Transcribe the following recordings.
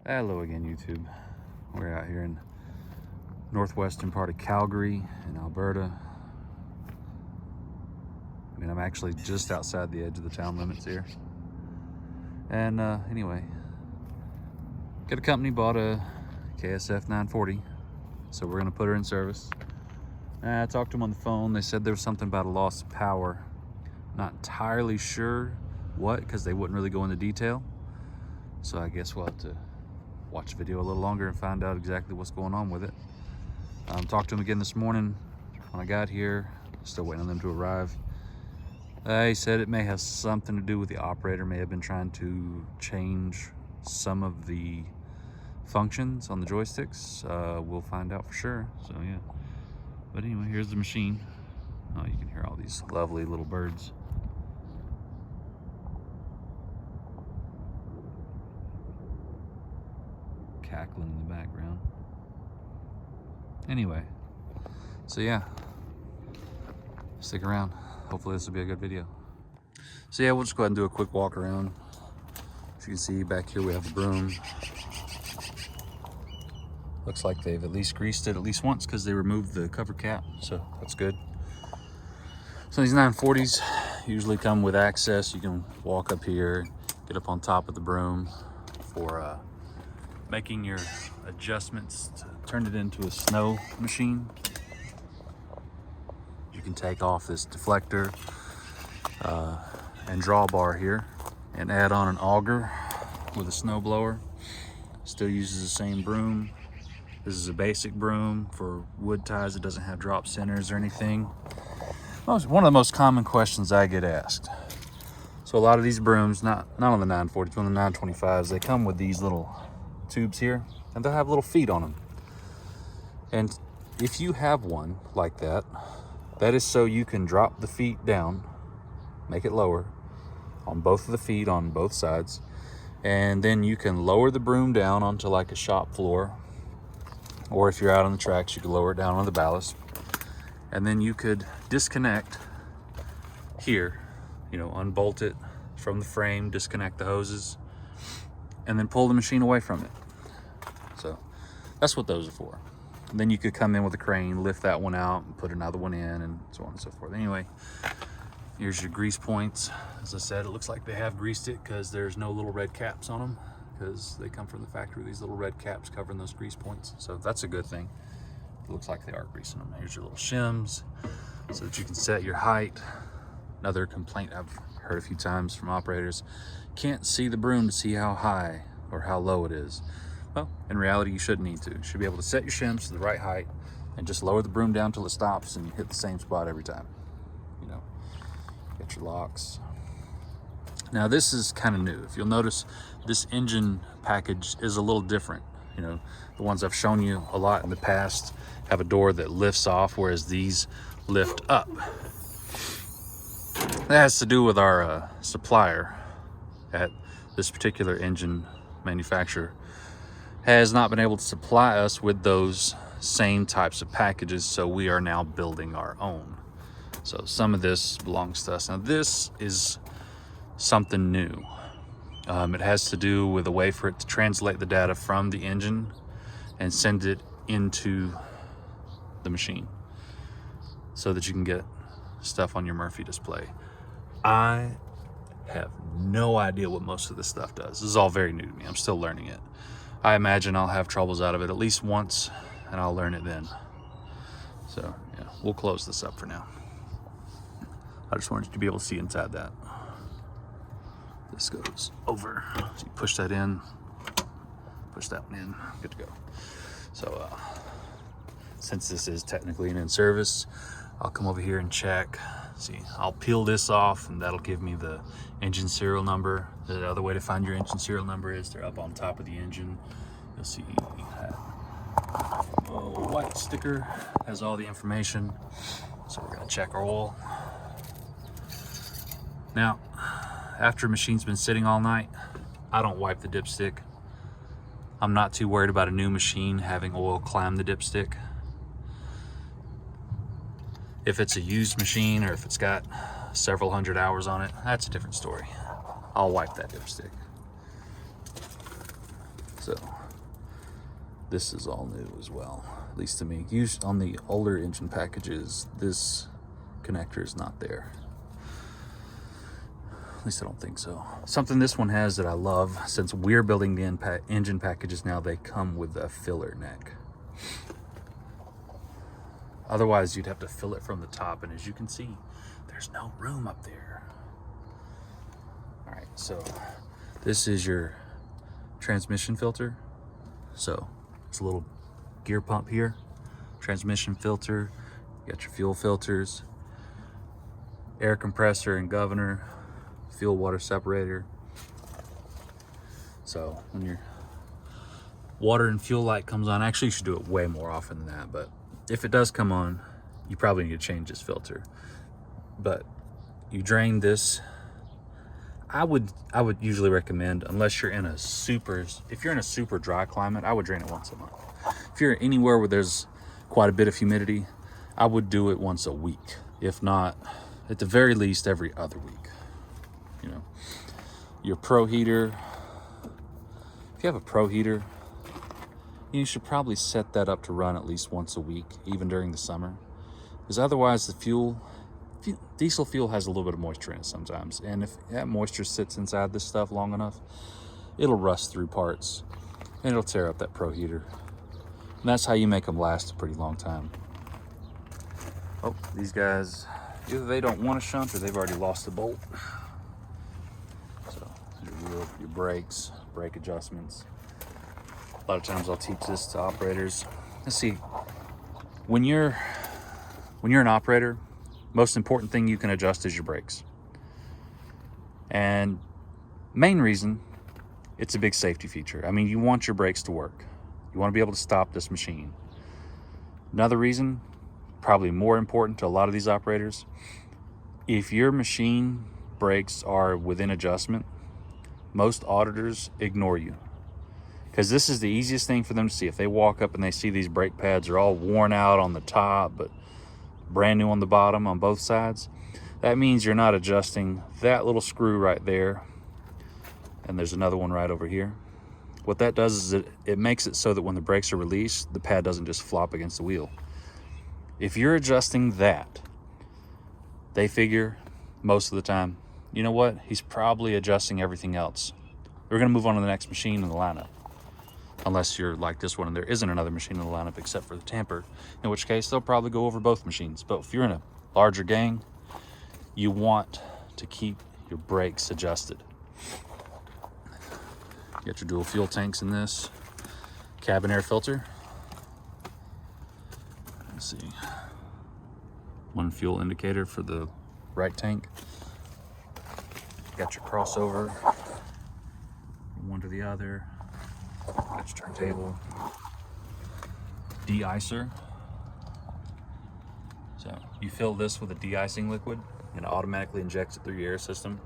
Hello again, YouTube. We're out here in northwestern part of Calgary in Alberta. I mean, I'm actually just outside the edge of the town limits here. And anyway, got a company bought a KSF 940, so we're gonna put her in service. I talked to them on the phone. They said there was something about a loss of power. Not entirely sure what, because they wouldn't really go into detail. So I guess we'll have to watch the video a little longer and find out exactly what's going on with it. Talked to him again this morning when I got here. Still waiting on them to arrive. He said it may have something to do with the operator, may have been trying to change some of the functions on the joysticks. We'll find out for sure, so yeah. But anyway, here's the machine. Oh, you can hear all these lovely little birds. Cackling in the background. Anyway, so yeah, stick around. Hopefully this will be a good video. So yeah, we'll just go ahead and do a quick walk around. As you can see back here, we have the broom. Looks like they've at least greased it at least once because they removed the cover cap, so that's good. So these 940s usually come with access. You can walk up here, get up on top of the broom for making your adjustments to turn it into a snow machine. You can take off this deflector and drawbar here and add on an auger with a snow blower. Still uses the same broom. This is a basic broom for wood ties. It doesn't have drop centers or anything. One of the most common questions I get asked. So a lot of these brooms, not on the 940s, but on the 925s, they come with these little tubes here, and they'll have little feet on them. And if you have one like that, that is so you can drop the feet down, make it lower on both of the feet on both sides, and then you can lower the broom down onto like a shop floor, or if you're out on the tracks, you can lower it down on the ballast, and then you could disconnect here, you know, unbolt it from the frame, disconnect the hoses, and then pull the machine away from it. So that's what those are for. And then you could come in with a crane, lift that one out and put another one in, and so on and so forth. Anyway, here's your grease points. As I said, it looks like they have greased it because there's no little red caps on them, because they come from the factory, these little red caps covering those grease points. So that's a good thing. It looks like they are greasing them. Here's your little shims so that you can set your height. Another complaint I've heard a few times from operators: can't see the broom to see how high or how low it is. Well, in reality, you shouldn't need to. You should be able to set your shims to the right height and just lower the broom down till it stops, and you hit the same spot every time. You know, get your locks. Now this is kind of new. If you'll notice, this engine package is a little different. You know, the ones I've shown you a lot in the past have a door that lifts off, whereas these lift up. That has to do with our supplier at this particular engine manufacturer has not been able to supply us with those same types of packages, so we are now building our own. So some of this belongs to us. Now this is something new. It has to do with a way for it to translate the data from the engine and send it into the machine so that you can get stuff on your Murphy display. I have no idea what most of this stuff does. This is all very new to me. I'm still learning it. I imagine I'll have troubles out of it at least once, and I'll learn it then. So yeah, we'll close this up for now. I just wanted you to be able to see inside that. This goes over. So you push that in, push that one in, good to go. So since this is technically an in-service, I'll come over here and check. See, I'll peel this off, and that'll give me the engine serial number. The other way to find your engine serial number is they're up on top of the engine. You'll see that white sticker has all the information. So we're gonna check our oil. Now, after a machine's been sitting all night, I don't wipe the dipstick. I'm not too worried about a new machine having oil climb the dipstick. If it's a used machine or if it's got several hundred hours on it, that's a different story. I'll wipe that dipstick. So this is all new as well, at least to me. Usually on the older engine packages, this connector is not there. At least I don't think so. Something this one has that I love, since we're building the engine packages now, they come with a filler neck. Otherwise, you'd have to fill it from the top, and as you can see, there's no room up there. All right, so this is your transmission filter. So it's a little gear pump here, transmission filter, you got your fuel filters, air compressor and governor, fuel water separator. So when your water and fuel light comes on, actually you should do it way more often than that, but if it does come on, you probably need to change this filter. But you drain this. I would usually recommend, unless you're in a super dry climate, I would drain it once a month. If you're anywhere where there's quite a bit of humidity, I would do it once a week. If not, at the very least, every other week. You know, your pro heater, if you have a pro heater, you should probably set that up to run at least once a week, even during the summer. Because otherwise diesel fuel has a little bit of moisture in it sometimes. And if that moisture sits inside this stuff long enough, it'll rust through parts and it'll tear up that pro heater. And that's how you make them last a pretty long time. Oh, these guys, either they don't want to shunt or they've already lost the bolt. So your brakes, brake adjustments. A lot of times I'll teach this to operators. Let's see, when you're an operator, most important thing you can adjust is your brakes. And main reason, it's a big safety feature. I mean, you want your brakes to work. You want to be able to stop this machine. Another reason, probably more important to a lot of these operators, if your machine brakes are within adjustment, most auditors ignore you. Because this is the easiest thing for them to see. If they walk up and they see these brake pads are all worn out on the top, but brand new on the bottom on both sides, that means you're not adjusting that little screw right there. And there's another one right over here. What that does is it makes it so that when the brakes are released, the pad doesn't just flop against the wheel. If you're adjusting that, they figure most of the time, you know what, he's probably adjusting everything else. We're gonna move on to the next machine in the lineup. Unless you're like this one and there isn't another machine in the lineup except for the tamper, in which case they'll probably go over both machines. But if you're in a larger gang, you want to keep your brakes adjusted. You got your dual fuel tanks in this, cabin air filter. Let's see, one fuel indicator for the right tank. Got your crossover from one to the other. Got your turntable, de-icer. So you fill this with a de-icing liquid and it automatically injects it through your air system,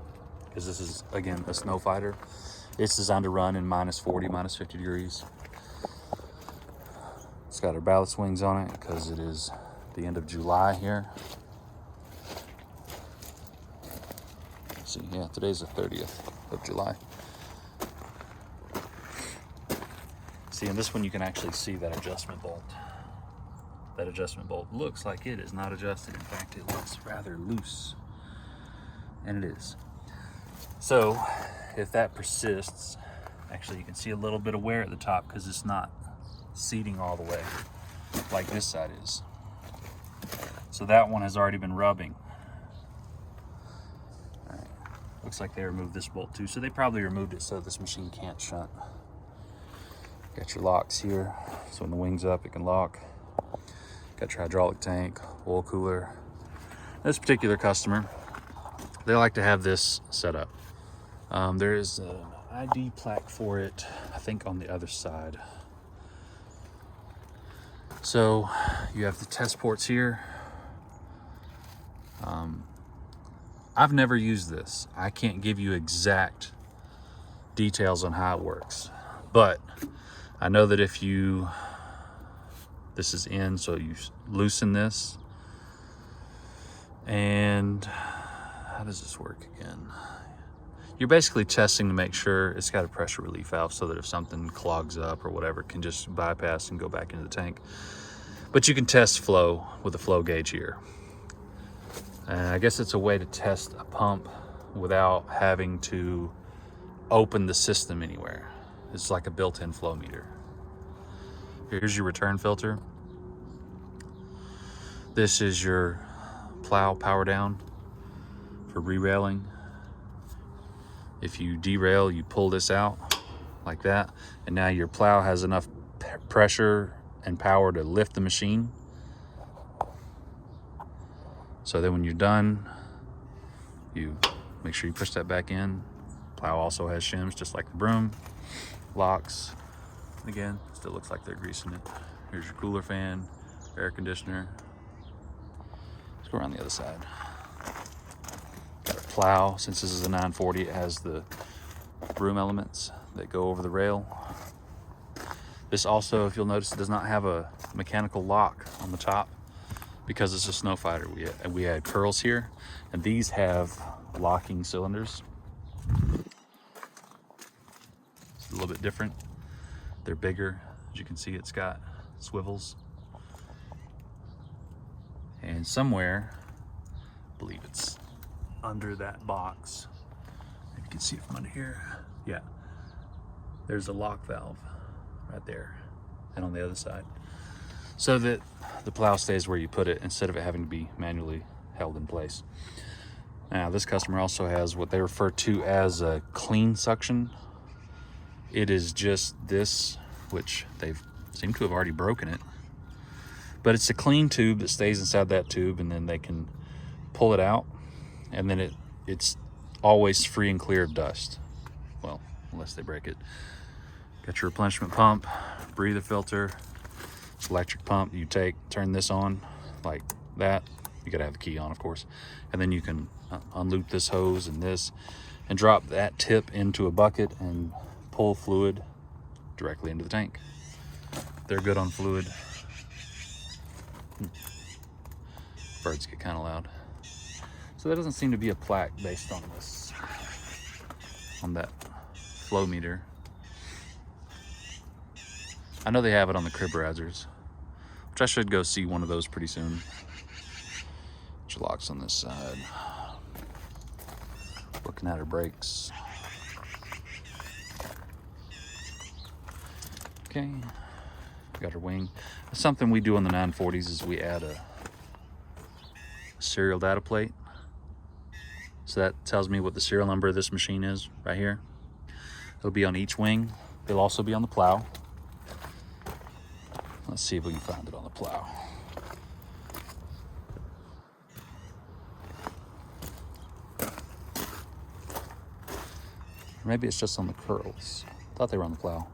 because this is, again, a snow fighter. It's designed to run in -40, -50 degrees. It's got our ballast wings on it because it is the end of July here. Let's see, yeah, today's the 30th of July. See, in this one you can actually see that adjustment bolt. That adjustment bolt looks like it is not adjusted. In fact, it looks rather loose. And it is. So, if that persists, actually you can see a little bit of wear at the top because it's not seating all the way like this side is. So that one has already been rubbing. All right. Looks like they removed this bolt too. So they probably removed it so this machine can't shunt. Got your locks here, so when the wing's up, it can lock. Got your hydraulic tank, oil cooler. This particular customer, they like to have this set up. There is an ID plaque for it, I think on the other side. So you have the test ports here. I've never used this. I can't give you exact details on how it works, but I know that if this is in, so you loosen this, and how does this work again? You're basically testing to make sure it's got a pressure relief valve so that if something clogs up or whatever, it can just bypass and go back into the tank. But you can test flow with a flow gauge here. And I guess it's a way to test a pump without having to open the system anywhere. It's like a built-in flow meter. Here's your return filter. This is your plow power down for re-railing. If you derail, you pull this out like that, and now your plow has enough pressure and power to lift the machine. So then when you're done, you make sure you push that back in. Plow also has shims just like the broom. Locks. Again, still looks like they're greasing it. Here's your cooler fan, air conditioner. Let's go around the other side. Got a plow. Since this is a 940, it has the broom elements that go over the rail. This also, if you'll notice, it does not have a mechanical lock on the top because it's a snow fighter. We had curls here, and these have locking cylinders. It's a little bit different. They're bigger. As you can see, it's got swivels. And somewhere, I believe it's under that box. If you can see it from under here. Yeah. There's a lock valve right there and on the other side, so that the plow stays where you put it instead of it having to be manually held in place. Now, this customer also has what they refer to as a clean suction. It is just this, which they've seem to have already broken it, but it's a clean tube that stays inside that tube, and then they can pull it out, and then it's always free and clear of dust. Well, unless they break it. Got your replenishment pump, breather filter, electric pump. You turn this on like that. You gotta have the key on, of course, and then you can unloop this hose and this, and drop that tip into a bucket and pull fluid directly into the tank. They're good on fluid. Birds get kind of loud. So there doesn't seem to be a plaque based on this, on that flow meter. I know they have it on the crib risers, which I should go see one of those pretty soon. Which locks on this side. Looking at her brakes. Okay, got her wing. Something we do on the 940s is we add a serial data plate. So that tells me what the serial number of this machine is right here. It'll be on each wing. It'll also be on the plow. Let's see if we can find it on the plow. Maybe it's just on the curls. Thought they were on the plow.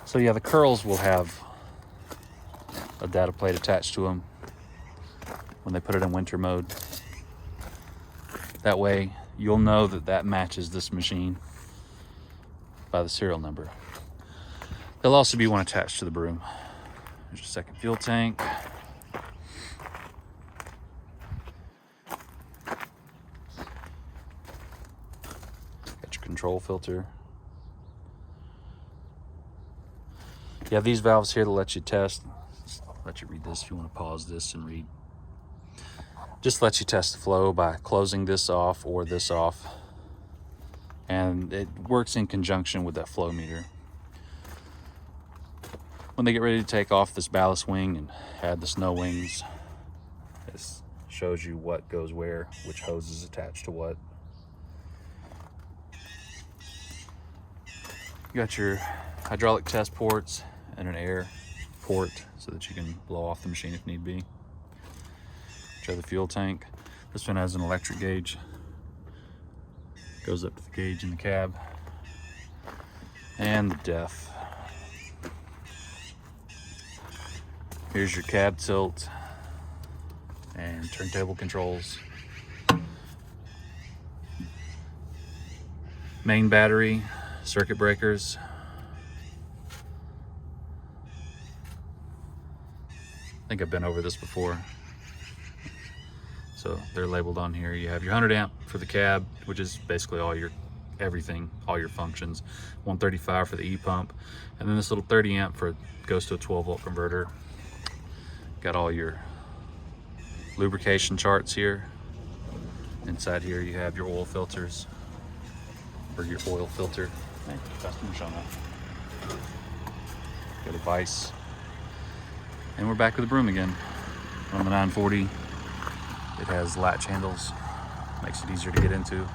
So yeah, the curls will have a data plate attached to them when they put it in winter mode. That way you'll know that that matches this machine by the serial number. There'll also be one attached to the broom. There's your second fuel tank. Got your control filter. You have these valves here to let you test. I'll let you read this if you want to pause this and read. Just let you test the flow by closing this off or this off. And it works in conjunction with that flow meter. When they get ready to take off this ballast wing and add the snow wings, this shows you what goes where, which hose is attached to what. You got your hydraulic test ports and an air port so that you can blow off the machine if need be. Show the fuel tank. This one has an electric gauge. Goes up to the gauge in the cab. And the def. Here's your cab tilt and turntable controls. Main battery, circuit breakers. I think I've been over this before. So they're labeled on here. You have your 100 amp for the cab, which is basically all your everything, all your functions. 135 for the e-pump, and then this little 30 amp for goes to a 12 volt converter. Got all your lubrication charts here. Inside here you have your oil filters, or your oil filter. Hey, customer's on that. Got a vise. And we're back with the broom again. On the 940, it has latch handles, makes it easier to get into.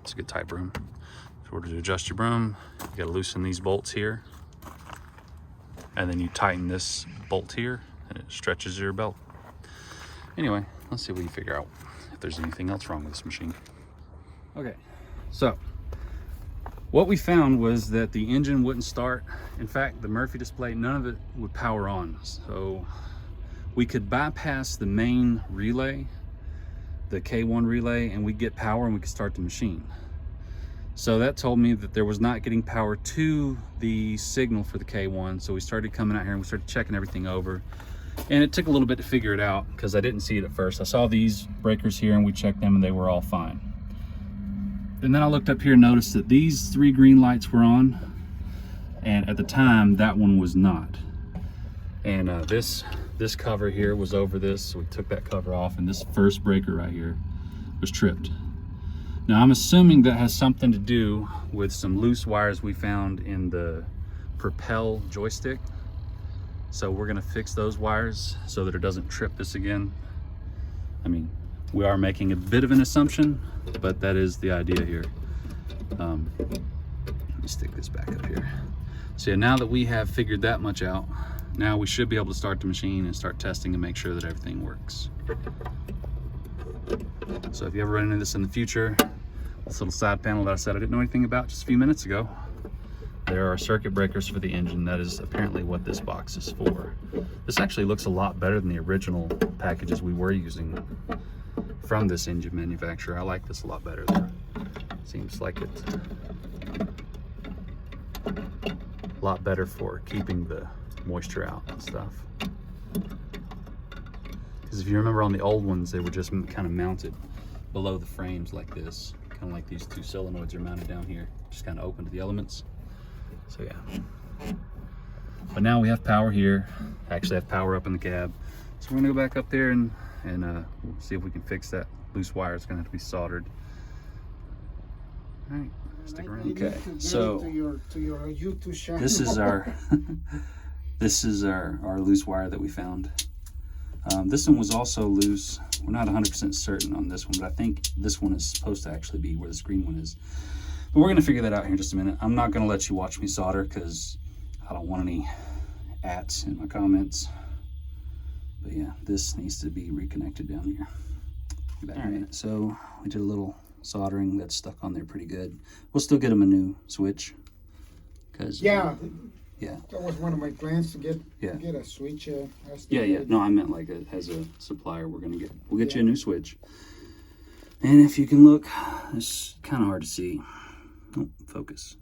It's a good type broom. In order to adjust your broom, you gotta loosen these bolts here, and then you tighten this bolt here, and it stretches your belt. Anyway, let's see if we can figure out if there's anything else wrong with this machine. Okay, so what we found was that the engine wouldn't start. In fact, the Murphy display, none of it would power on. So we could bypass the main relay, the K1 relay, and we'd get power and we could start the machine. So that told me that there was not getting power to the signal for the K1. So we started coming out here and we started checking everything over. And it took a little bit to figure it out because I didn't see it at first. I saw these breakers here and we checked them and they were all fine. And then I looked up here and noticed that these 3 green lights were on, and at the time that one was not. And this cover here was over this, so we took that cover off, and this first breaker right here was tripped. Now I'm assuming that has something to do with some loose wires we found in the propel joystick. So we're gonna fix those wires so that it doesn't trip this again. I mean, we are making a bit of an assumption, but that is the idea here. Let me stick this back up here. So yeah, now that we have figured that much out, now we should be able to start the machine and start testing and make sure that everything works. So if you ever run into this in the future, this little side panel that I said I didn't know anything about just a few minutes ago, there are circuit breakers for the engine. That is apparently what this box is for. This actually looks a lot better than the original packages we were using from this engine manufacturer. I like this a lot better though. Seems like it's a lot better for keeping the moisture out and stuff. Because if you remember on the old ones, they were just kind of mounted below the frames like this. Kind of like these 2 solenoids are mounted down here, just kind of open to the elements. So yeah. But now we have power here. I actually have power up in the cab. So we're gonna go back up there and we'll see if we can fix that loose wire. It's gonna have to be soldered. All right, stick around. Okay, so to your YouTube channel. this is our this is our loose wire that we found. This one was also loose. We're not 100% certain on this one, but I think this one is supposed to actually be where this green one is. But we're gonna figure that out here in just a minute. I'm not gonna let you watch me solder because I don't want any ats in my comments. But yeah, this needs to be reconnected down here. All right, so we did a little soldering. That's stuck on there pretty good. We'll still get him a new switch. Cause yeah, yeah, that was one of my plans to get a switch. Yeah. No, I meant like as a supplier, we'll get you a new switch. And if you can look, it's kind of hard to see. Oh, focus.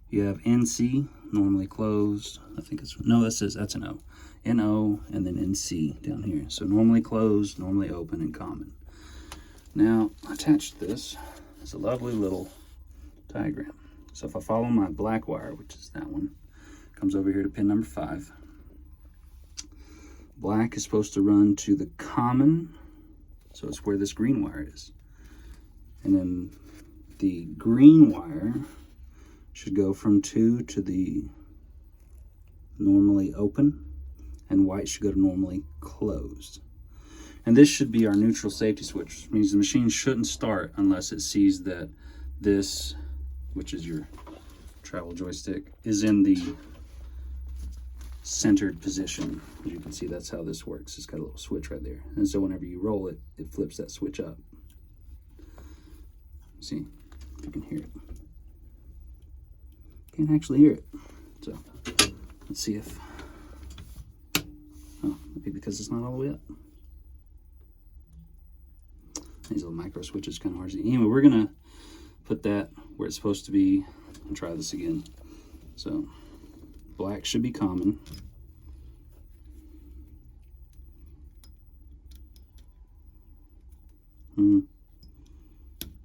You have NC, normally closed. I think it's, no, that's an O. NO and then NC down here. So normally closed, normally open, and common. Now, attached to this is a lovely little diagram. So if I follow my black wire, which is that one, comes over here to pin number 5. Black is supposed to run to the common, so it's where this green wire is. And then the green wire should go from 2 to the normally open, and white should go to normally closed. And this should be our neutral safety switch, which means the machine shouldn't start unless it sees that this, which is your travel joystick, is in the centered position. As you can see, that's how this works. It's got a little switch right there. And so whenever you roll it, it flips that switch up. See if you can hear it. Can't actually hear it. So let's see if, oh, maybe because it's not all the way up. These little micro switches kind of hard to see. Anyway, we're gonna put that where it's supposed to be. and try this again. So black should be common.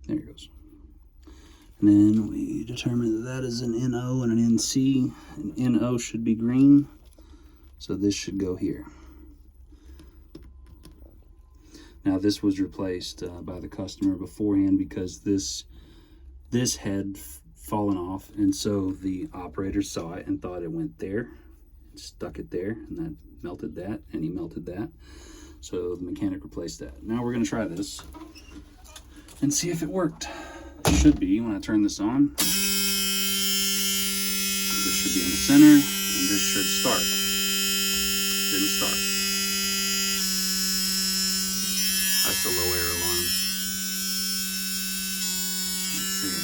There it goes. And then we determine that that is an NO and an NC. An NO should be green, so this should go here. Now this was replaced by the customer beforehand because this had fallen off, and so the operator saw it and thought it went there, stuck it there, and that melted that, and he melted that. So the mechanic replaced that. Now we're going to try this and see if it worked. It should be when I turn this on. This should be in the center, and this should start. Didn't start. That's the low air alarm. Let's see.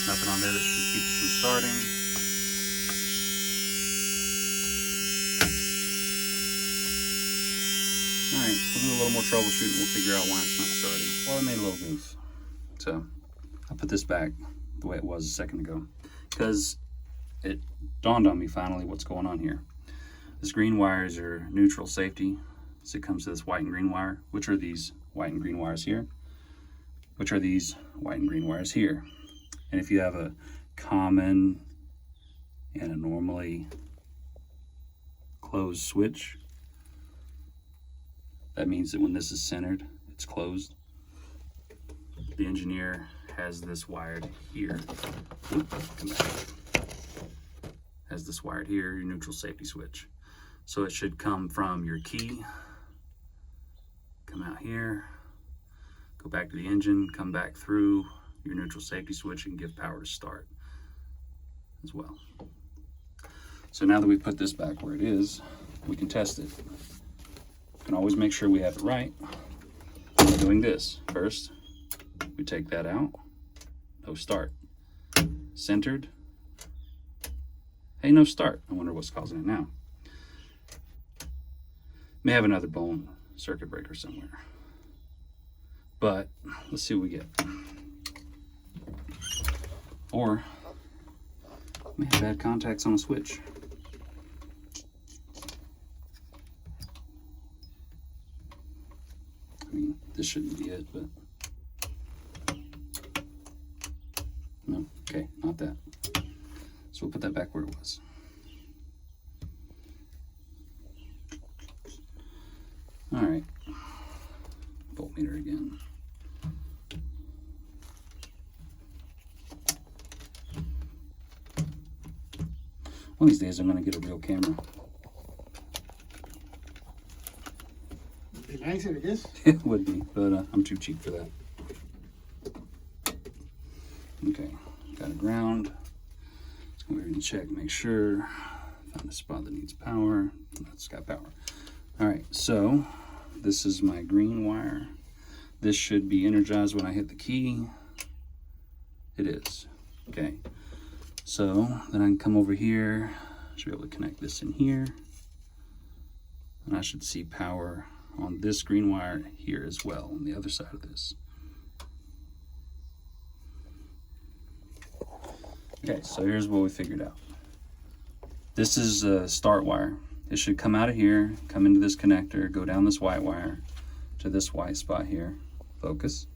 Nothing on there that should keep it from starting. Alright, we'll do a little more troubleshooting. We'll figure out why it's not starting. Well, I made a little goof. So I'll put this back the way it was a second ago, because it dawned on me finally what's going on here. This green wire is your neutral safety. So it comes to this white and green wire, which are these white and green wires here, which are these white and green wires here. And if you have a common and a normally closed switch, that means that when this is centered, it's closed. The engineer has this wired here. Oop, come back. Has this wired here, your neutral safety switch. So it should come from your key, come out here, go back to the engine, come back through your neutral safety switch and give power to start as well. So now that we've put this back where it is, we can test it. We can always make sure we have it right by doing this. First, we take that out, no start. Centered, hey, no start. I wonder what's causing it now. May have another bone circuit breaker somewhere. But let's see what we get. Or may have bad contacts on a switch. I mean, this shouldn't be it, but no, okay, not that. So we'll put that back where it was. All right, voltmeter again. One of these days I'm going to get a real camera. It'd be nicer, I guess. It would be, but I'm too cheap for that. Okay, got a ground. Let's go over and check, make sure. Found a spot that needs power. That's got power. All right, so this is my green wire. This should be energized when I hit the key. It is. Okay, so then I can come over here. I should be able to connect this in here. And I should see power on this green wire here as well, on the other side of this. Okay, so here's what we figured out. This is a start wire. It should come out of here, come into this connector, go down this white wire to this white spot here, focus,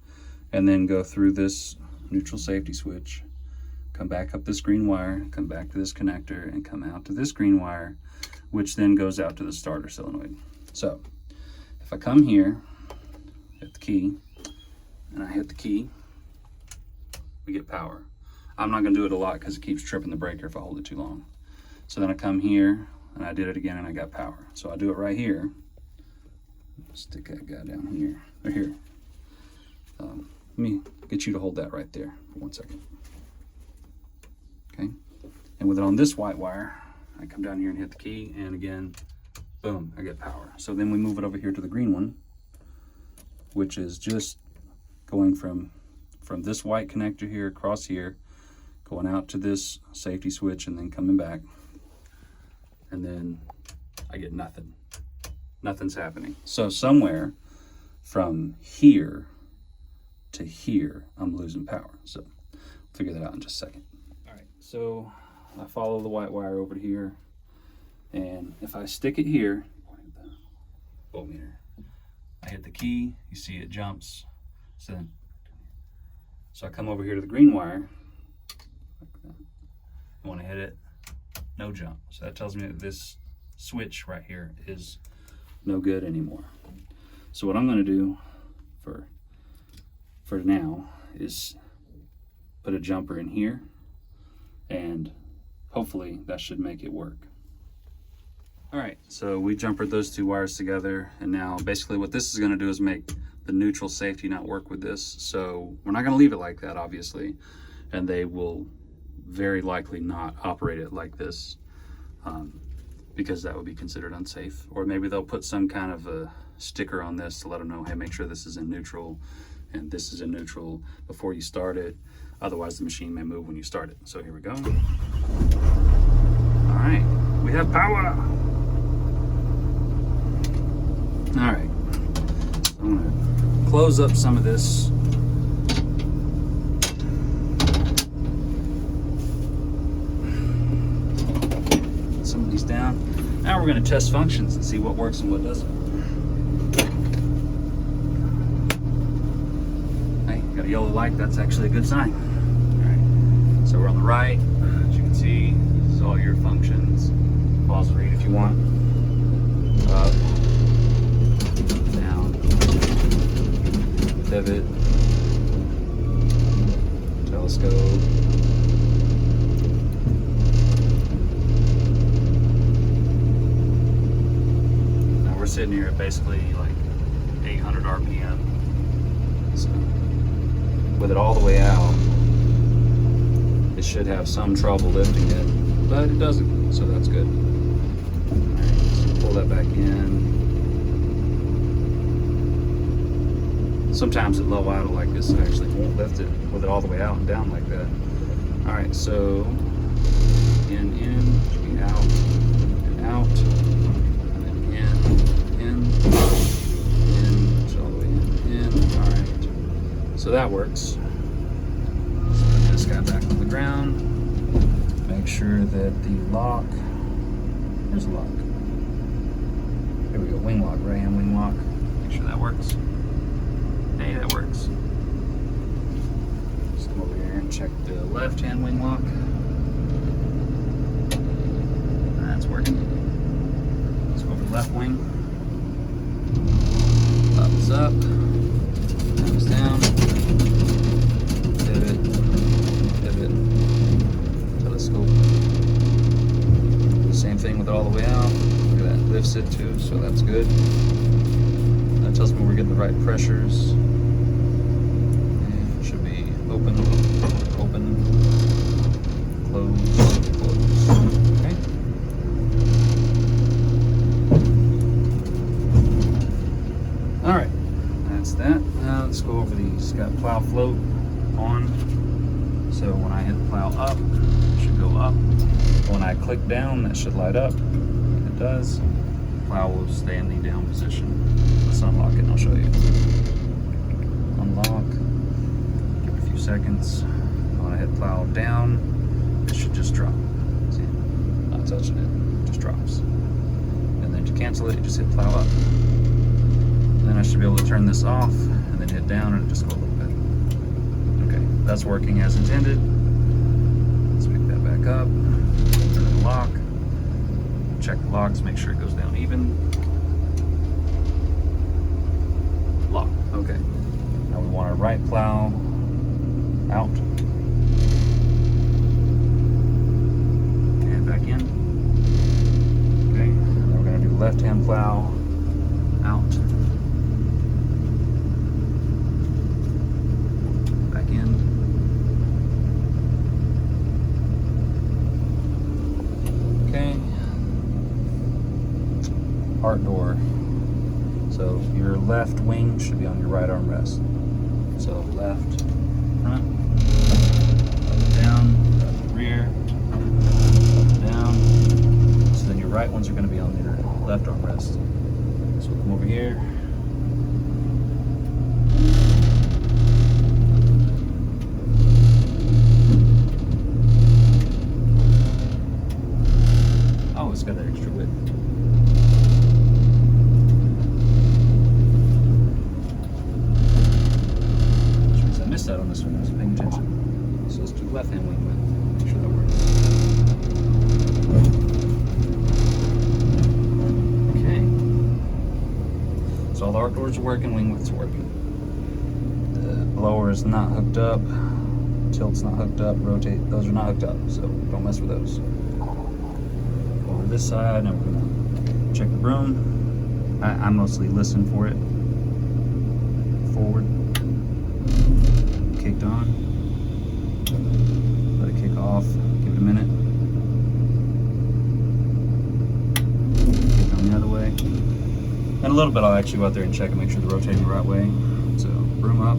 and then go through this neutral safety switch, come back up this green wire, come back to this connector, and come out to this green wire, which then goes out to the starter solenoid. So if I come here, hit the key, and I hit the key, we get power. I'm not gonna do it a lot because it keeps tripping the breaker if I hold it too long. So then I come here, and I did it again, and I got power. So I'll do it right here. Stick that guy down here, or here. Let me get you to hold that right there for 1 second. Okay, and with it on this white wire, I come down here and hit the key, and again, boom, I get power. So then we move it over here to the green one, which is just going from this white connector here across here, going out to this safety switch, and then coming back. And then I get nothing. Nothing's happening. So somewhere from here to here, I'm losing power. So figure that out in just a second. All right, so I follow the white wire over to here, and if I stick it here, voltmeter, I hit the key, you see it jumps. So I come over here to the green wire, like that. I want to hit it, no jump. So that tells me that this switch right here is no good anymore. So what I'm going to do for now is put a jumper in here, and hopefully that should make it work. All right, so we jumpered those two wires together, and now basically what this is going to do is make the neutral safety not work with this. So we're not going to leave it like that, obviously, and they will very likely not operate it like this, because that would be considered unsafe. Or maybe they'll put some kind of a sticker on this to let them know, hey, make sure this is in neutral and this is in neutral before you start it. Otherwise the machine may move when you start it. So here we go. All right, we have power. All right, I'm gonna close up some of this. Put some of these down. Now we're going to test functions and see what works and what doesn't. Hey, got a yellow light. That's actually a good sign. All right. So we're on the right. As you can see, this is all your functions. Pause and read if you want. Up, down, pivot, telescope. Sitting here at basically like 800 RPM. So with it all the way out, it should have some trouble lifting it, but it doesn't, so that's good. All right, so pull that back in. Sometimes at low idle like this, it actually won't lift it with it all the way out and down like that. All right, so in, should be out, and out. So that works. So put this guy back on the ground. Make sure that the lock, there's a lock. There we go, wing lock, right hand wing lock. Make sure that works. Hey, that works. Just come over here and check the left hand wing lock. That's working. Let's go over the left wing. Up is up. Down is down. Pivot, telescope. Same thing with it all the way out. Look at that, lifts it too, so that's good. That tells me we're getting the right pressures. And it should be open, close. Okay. All right, that's that. Now let's go over these. Got plow float on. So when I hit the plow up, it should go up. When I click down, that should light up. It does. The plow will stay in the down position. Let's unlock it and I'll show you. Unlock. Give it a few seconds. When I hit plow down, it should just drop. See, not touching it, it just drops. And then to cancel it, you just hit plow up. And then I should be able to turn this off and then hit down and just go a little bit. Okay, that's working as intended. Let's pick that back up. Turn the lock. Check the locks, make sure it goes down even. Lock, okay. Now we want our right plow out. And back in. Okay, now we're gonna do left-hand plow out. Back in. Okay. Heart door. So your left wing should be on your right armrest. So left, front, up and down, rear, up and down. So then your right ones are going to be on your left armrest. So we'll come over here. to it. Which means I missed that on this one. I wasn't paying attention. So let's do left-hand wing width. Make sure that works. Okay. So all the arc doors are working, wing width's working. The blower is not hooked up. Tilt's not hooked up. Rotate, those are not hooked up, so don't mess with those. Over this side, now we're gonna check the broom. I mostly listen for it. Forward. Kicked on. Let it kick off. Give it a minute. Kick on the other way. And a little bit I'll actually go out there and check and make sure they're rotating the right way. So broom up.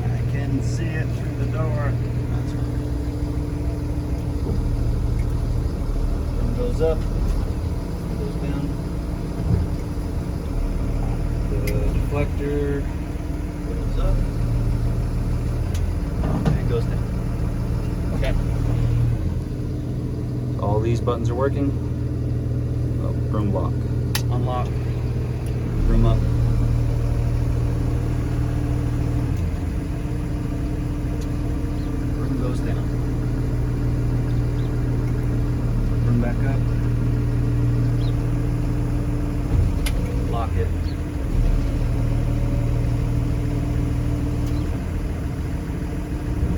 I can see it through the door. That's right. Broom goes up. Goes down. The deflector goes up. And it goes down. Okay. So all these buttons are working. Oh, broom lock. Unlock. Broom up. Broom goes down. Broom back up. Lock it.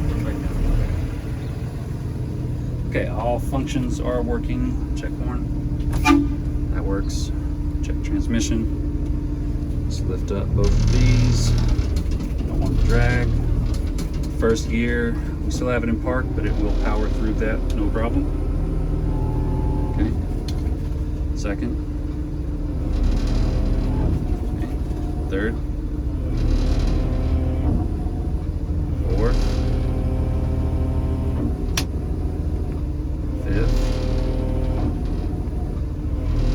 Broom back down. Okay, all functions are working. Check horn. That works. Check transmission. Let's lift up both of these. Don't want to drag. First gear, we still have it in park, but it will power through that, no problem. Okay. Second. Okay. Third. Fourth. Fifth.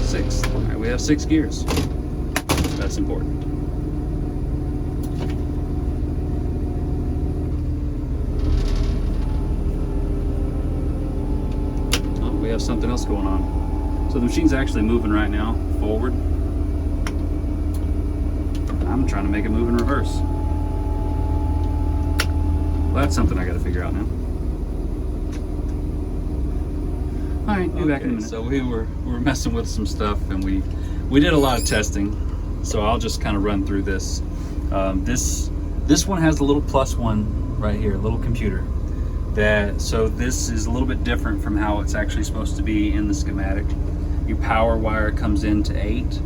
Sixth. All right, we have 6 gears. That's important. Oh, we have something else going on. So the machine's actually moving right now, forward. I'm trying to make it move in reverse. Well, that's something I got to figure out now. All right, be back in a minute. So we were messing with some stuff, and we did a lot of testing. So I'll just kind of run through this. This one has a little +1 right here, a little computer. So this is a little bit different from how it's actually supposed to be in the schematic. Your power wire comes into 8,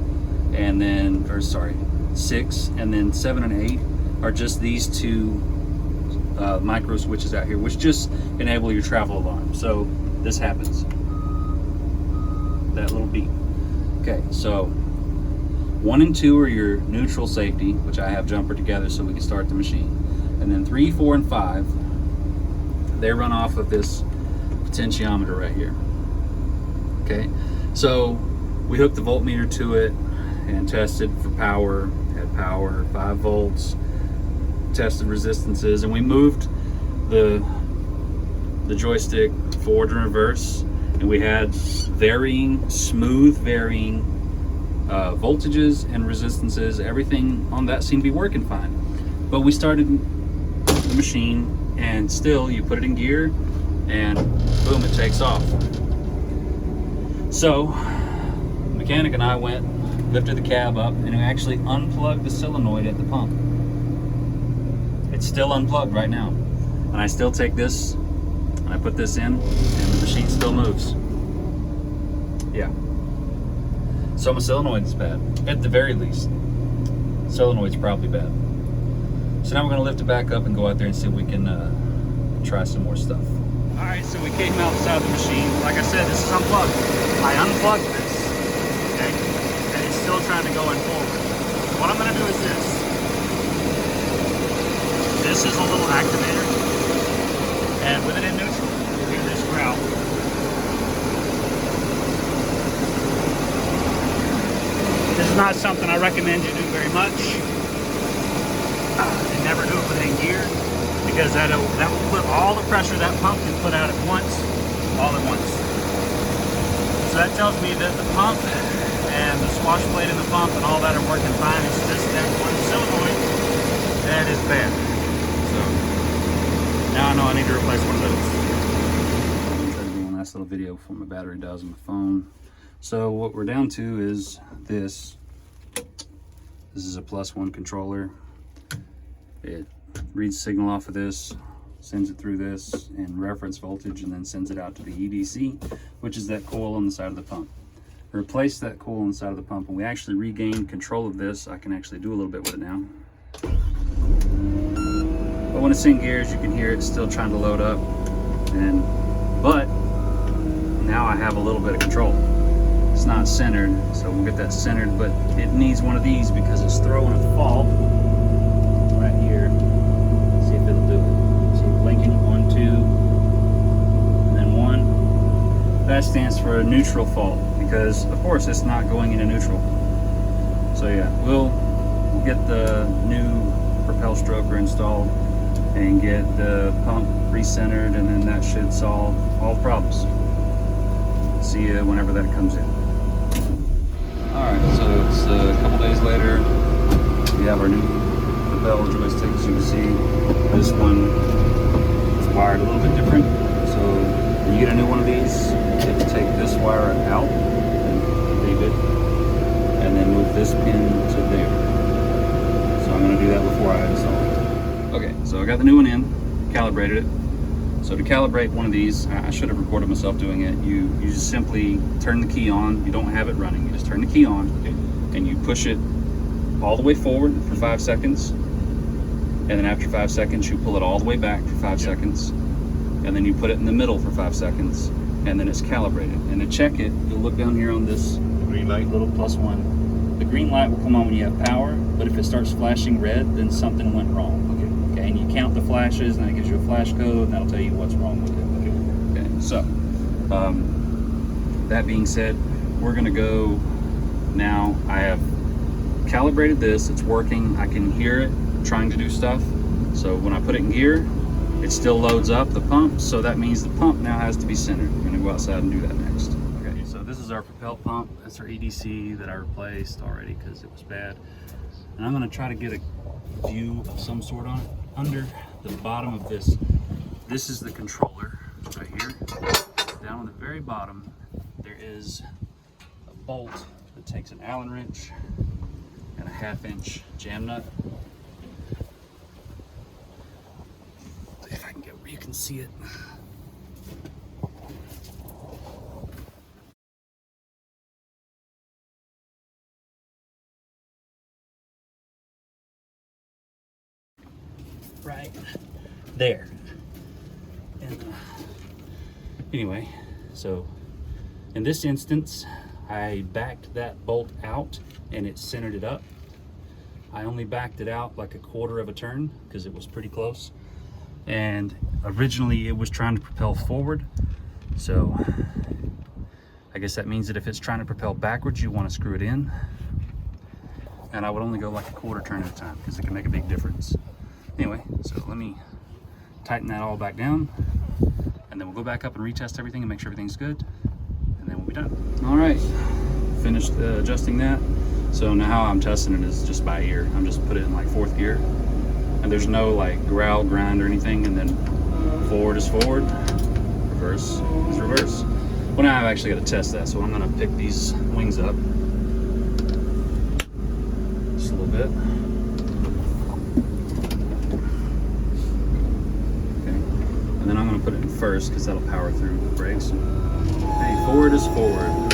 and then, or sorry, 6, and then 7 and 8 are just these two micro switches out here, which just enable your travel alarm. So this happens. That little beep. Okay, so 1 and 2 are your neutral safety, which I have jumper together so we can start the machine. And then 3, 4, and 5, they run off of this potentiometer right here. Okay, so we hooked the voltmeter to it and tested for power, had power, 5 volts, tested resistances, and we moved the joystick forward and reverse, and we had smooth varying voltages and resistances. Everything on that seemed to be working fine. But we started the machine, and still you put it in gear and boom, it takes off. So the mechanic and I went, lifted the cab up, and we actually unplugged the solenoid at the pump. It's still unplugged right now. And I still take this and I put this in, and the machine still moves. Yeah. So my solenoid is bad, at the very least. Solenoid's probably bad. So now we're gonna lift it back up and go out there and see if we can try some more stuff. All right, so we came outside the machine. Like I said, this is unplugged. I unplugged this, okay? And it's still trying to go in forward. What I'm gonna do is this. This is a little activator. And with it in neutral, you'll hear this growl. This is not something I recommend you do very much. And never do it with it in gear, because that will put all the pressure that pump can put out at once, all at once. that tells me that the pump and the swash plate in the pump and all that are working fine. It's just that one solenoid that is bad. So now I know I need to replace one of those. I'm gonna try to do one last little video before my battery dies on my phone. So what we're down to is this. This is a +1 controller. It reads signal off of this, sends it through this in reference voltage, and then sends it out to the EDC, which is that coil on the side of the pump. Replace that coil on the side of the pump, and we actually regain control of this. I can actually do a little bit with it now. But when it's in gears, you can hear it still trying to load up. But now I have a little bit of control. It's not centered, so we'll get that centered, but it needs one of these because it's throwing a fault right here. Let's see if it'll do it. See, blinking, 1, 2, and then 1. That stands for a neutral fault because, of course, it's not going into neutral. So yeah, we'll get the new propel stroker installed and get the pump recentered, and then that should solve all the problems. See you whenever that comes in. Alright, so it's a couple days later. We have our new propel joystick. As you can see, this one is wired a little bit different. So when you get a new one of these, you have to take this wire out and leave it, and then move this pin to there. So I'm going to do that before I install it. Okay, so I got the new one in, calibrated it. So to calibrate one of these, I should have recorded myself doing it. You just simply turn the key on. You don't have it running. You just turn the key on, and you push it all the way forward for 5 seconds. And then after 5 seconds, you pull it all the way back for 5 seconds. And then you put it in the middle for 5 seconds. And then it's calibrated. And to check it, you'll look down here on this green light, little +1. The green light will come on when you have power, but if it starts flashing red, then something went wrong. And you count the flashes, and that gives you a flash code, and that'll tell you what's wrong with it. Okay, so that being said, we're gonna go now. I have calibrated this, it's working. I can hear it trying to do stuff. So when I put it in gear, it still loads up the pump, so that means the pump now has to be centered. We're gonna go outside and do that next. Okay, so this is our propel pump. That's our EDC that I replaced already because it was bad. And I'm gonna try to get a view of some sort on it. Under the bottom of this, this is the controller right here. Down on the very bottom, there is a bolt that takes an Allen wrench and a 1/2-inch jam nut. If I can get where you can see it. Right there. And anyway, so in this instance, I backed that bolt out and it centered it up. I only backed it out like 1/4 of a turn because it was pretty close. And originally it was trying to propel forward. So I guess that means that if it's trying to propel backwards, you want to screw it in. And I would only go like 1/4 turn at a time because it can make a big difference. Anyway, so let me tighten that all back down, and then we'll go back up and retest everything and make sure everything's good, and then we'll be done. All right, finished adjusting that. So now how I'm testing it is just by ear. I'm just put it in like 4th gear, and there's no like growl, grind, or anything, and then forward is forward, reverse is reverse. Well, now I've actually got to test that, so I'm gonna pick these wings up just a little bit. And then I'm going to put it in first because that'll power through the brakes. Hey, forward is forward.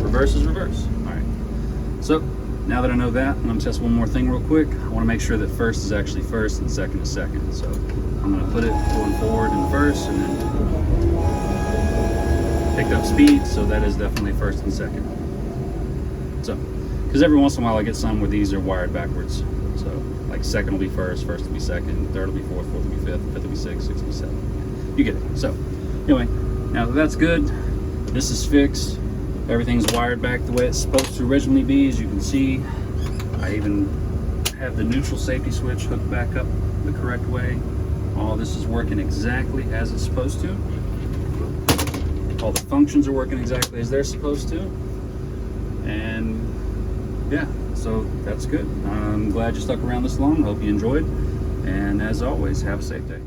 Reverse is reverse. All right. So now that I know that, I'm going to test one more thing real quick. I want to make sure that first is actually first and second is second. So I'm going to put it going forward in first and then picked up speed. So that is definitely first and second. So, because every once in a while I get some where these are wired backwards. So like second will be first, first will be second, third will be fourth, fourth will be fifth, fifth will be sixth, sixth will be seventh. You get it. So anyway, now that that's good, this is fixed. Everything's wired back the way it's supposed to originally be. As you can see, I even have the neutral safety switch hooked back up the correct way. All this is working exactly as it's supposed to. all the functions are working exactly as they're supposed to. And yeah, so that's good. I'm glad you stuck around this long. Hope you enjoyed. And as always, have a safe day.